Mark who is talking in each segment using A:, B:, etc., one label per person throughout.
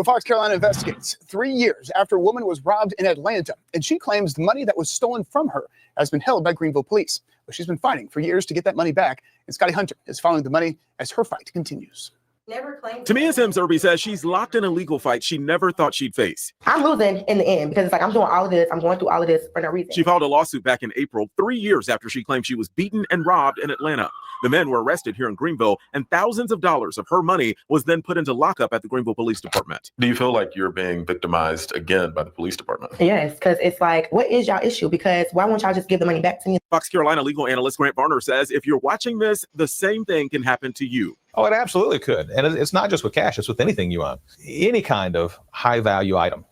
A: Well, Fox Carolina investigates 3 years after a woman was robbed in Atlanta, and she claims the money that was stolen from her has been held by Greenville police. But she's been fighting for years to get that money back, and Scotty Hunter is following the money as her fight continues.
B: Tamia Sims-Irby says she's locked in a legal fight she never thought she'd face.
C: I'm losing in the end because it's like I'm doing all of this. I'm going through all of this for no reason.
B: She filed a lawsuit back in April, 3 years after she claimed she was beaten and robbed in Atlanta. The men were arrested here in Greenville, and thousands of dollars of her money was then put into lockup at the Greenville Police Department.
D: Do you feel like you're being victimized again by the police department?
C: Yes, because it's like, what is y'all issue? Because why won't y'all just give the money back to me?
B: Fox Carolina legal analyst Grant Varner says if you're watching this, the same thing can happen to you.
E: Oh, it absolutely could. And it's not just with cash, it's with anything you own. Any kind of high value item.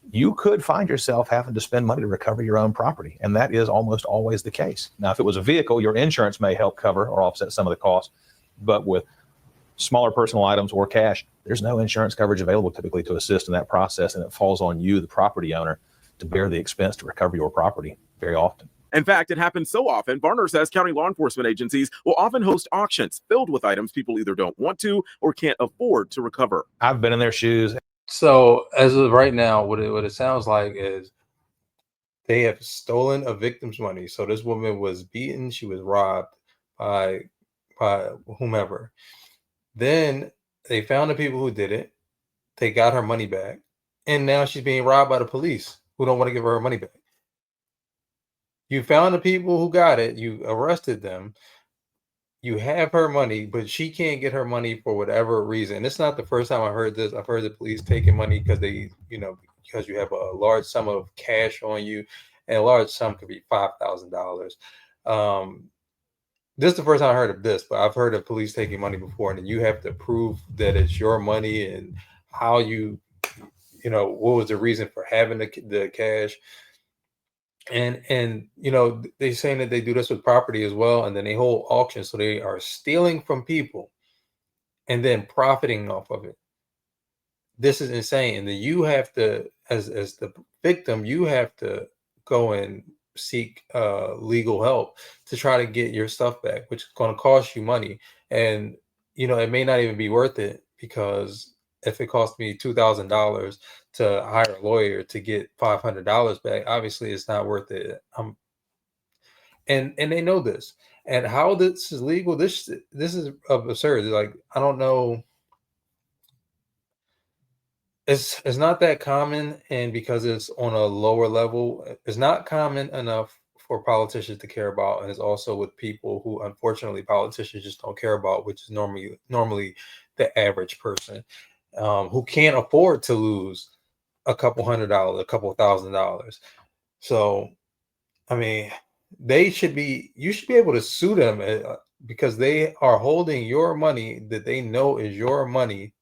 E: You could find yourself having to spend money to recover your own property. And that is almost always the case. Now, if it was a vehicle, your insurance may help cover or offset some of the costs. But with smaller personal items or cash, there's no insurance coverage available typically to assist in that process. And it falls on you, the property owner, to bear the expense to recover your property very often.
B: In fact, it happens so often, Varner says county law enforcement agencies will often host auctions filled with items people either don't want to or can't afford to recover.
E: I've been in their shoes.
F: So as of right now, what it sounds like is they have stolen a victim's money. So this woman was beaten. She was robbed by whomever. Then they found the people who did it. They got her money back. And now she's being robbed by the police who don't want to give her money back. You found the people who got it. You arrested them. You have her money, but she can't get her money for whatever reason. It's not the first time I heard this. I've heard the police taking money because because you have a large sum of cash on you, and a large sum could be $5,000. This is the first time I heard of this, but I've heard of police taking money before, and then you have to prove that it's your money and how what was the reason for having the cash. And they're saying that they do this with property as well, and then they hold auctions, so they are stealing from people and then profiting off of it. This is insane. And then you have to, as the victim, you have to go and seek legal help to try to get your stuff back, which is going to cost you money. And it may not even be worth it, because if it cost me $2,000 to hire a lawyer to get $500 back, obviously it's not worth it. And they know this. And how this is legal, this is absurd. Like, I don't know. It's not that common, and because it's on a lower level, it's not common enough for politicians to care about. And it's also with people who, unfortunately, politicians just don't care about, which is normally the average person. Who can't afford to lose a couple $100, a couple $1,000. So, I mean, you should be able to sue them because they are holding your money that they know is your money,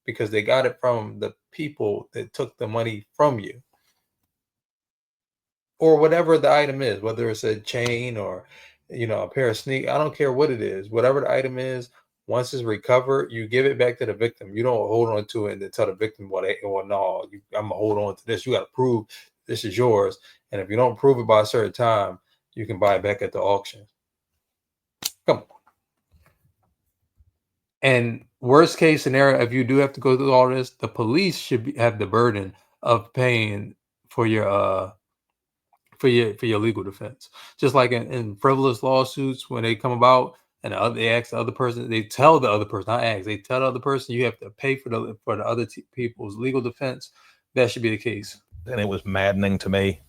F: because they got it from the people that took the money from you, or whatever the item is, whether it's a chain or, a pair of sneakers. I don't care what it is, whatever the item is. Once it's recovered, you give it back to the victim. You don't hold on to it and then tell the victim, no, I'm going to hold on to this. You got to prove this is yours. And if you don't prove it by a certain time, you can buy it back at the auction. Come on. And worst case scenario, if you do have to go through all this, the police should have the burden of paying for your legal defense. Just like in frivolous lawsuits, when they come about, and they ask the other person, they tell the other person, they tell the other person, you have to pay for the other people's legal defense. That should be the case.
E: And it was maddening to me,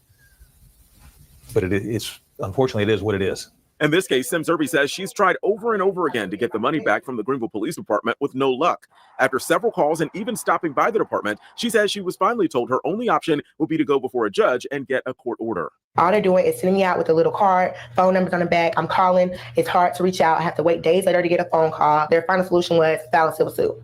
E: but it's unfortunately, it is what it is.
B: In this case, Sims-Irby says she's tried over and over again to get the money back from the Greenville Police Department with no luck. After several calls and even stopping by the department, she says she was finally told her only option would be to go before a judge and get a court order.
C: All they're doing is sending me out with a little card, phone numbers on the back. I'm calling. It's hard to reach out. I have to wait days later to get a phone call. Their final solution was file a civil suit.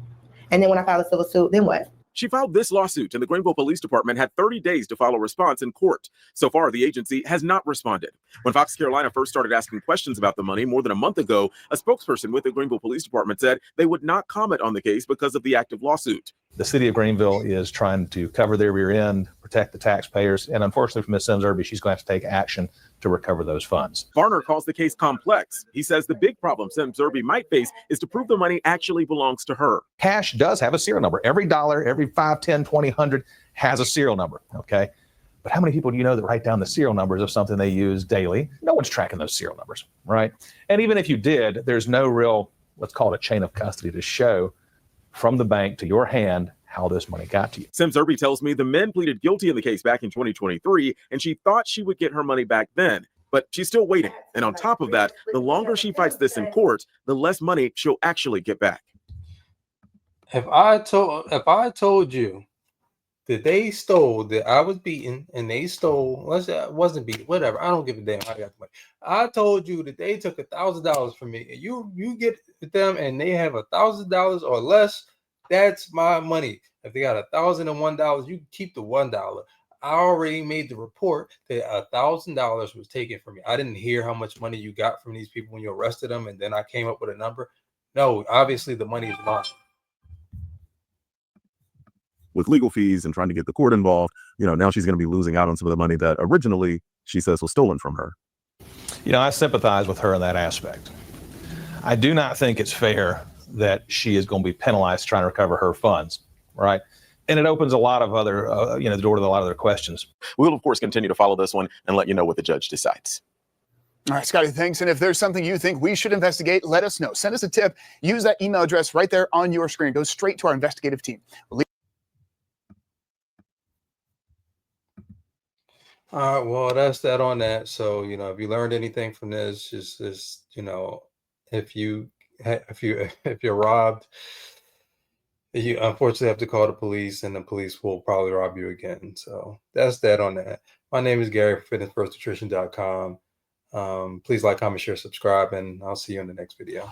C: And then when I filed a civil suit, then what?
B: She filed this lawsuit, and the Greenville Police Department had 30 days to file a response in court. So far, the agency has not responded. When Fox Carolina first started asking questions about the money more than a month ago, a spokesperson with the Greenville Police Department said they would not comment on the case because of the active lawsuit.
E: The city of Greenville is trying to cover their rear end, protect the taxpayers, and unfortunately for Ms. Sims Irby, she's going to have to take action to recover those funds.
B: Varner calls the case complex. He says the big problem Sims Irby might face is to prove the money actually belongs to her.
E: Cash does have a serial number. Every dollar, every 5, 10, 20, 100 has a serial number, okay? But how many people do you know that write down the serial numbers of something they use daily? No one's tracking those serial numbers, right? And even if you did, there's no real, let's call it a chain of custody to show from the bank to your hand how this money got to you.
B: Sims Irby tells me the men pleaded guilty in the case back in 2023, and she thought she would get her money back then. But she's still waiting. And on top of that, the longer she fights this in court, the less money she'll actually get back.
F: If I told you that they stole, that I was beaten and they stole, wasn't beaten, whatever, I don't give a damn how I got the money. I told you that they took $1,000 from me, and you get with them and they have $1,000 or less, that's my money. If they got $1,001, you keep the $1. I already made the report that $1,000 was taken from me. I didn't hear how much money you got from these people when you arrested them, and then I came up with a number. No, obviously the money is mine.
G: With legal fees and trying to get the court involved, now she's going to be losing out on some of the money that originally she says was stolen from her.
E: I sympathize with her in that aspect. I do not think it's fair that she is going to be penalized trying to recover her funds, right? And it opens a lot of other, the door to a lot of other questions.
B: We'll, of course, continue to follow this one and let you know what the judge decides.
A: All right, Scotty, thanks. And if there's something you think we should investigate, let us know. Send us a tip. Use that email address right there on your screen. Go straight to our investigative team.
F: All right, well, that's that on that. So, if you learned anything from this, just if you're robbed, you unfortunately have to call the police, and the police will probably rob you again. So that's that on that. My name is Gary from fitnessfirstnutrition.com. Please like, comment, share, subscribe, and I'll see you in the next video.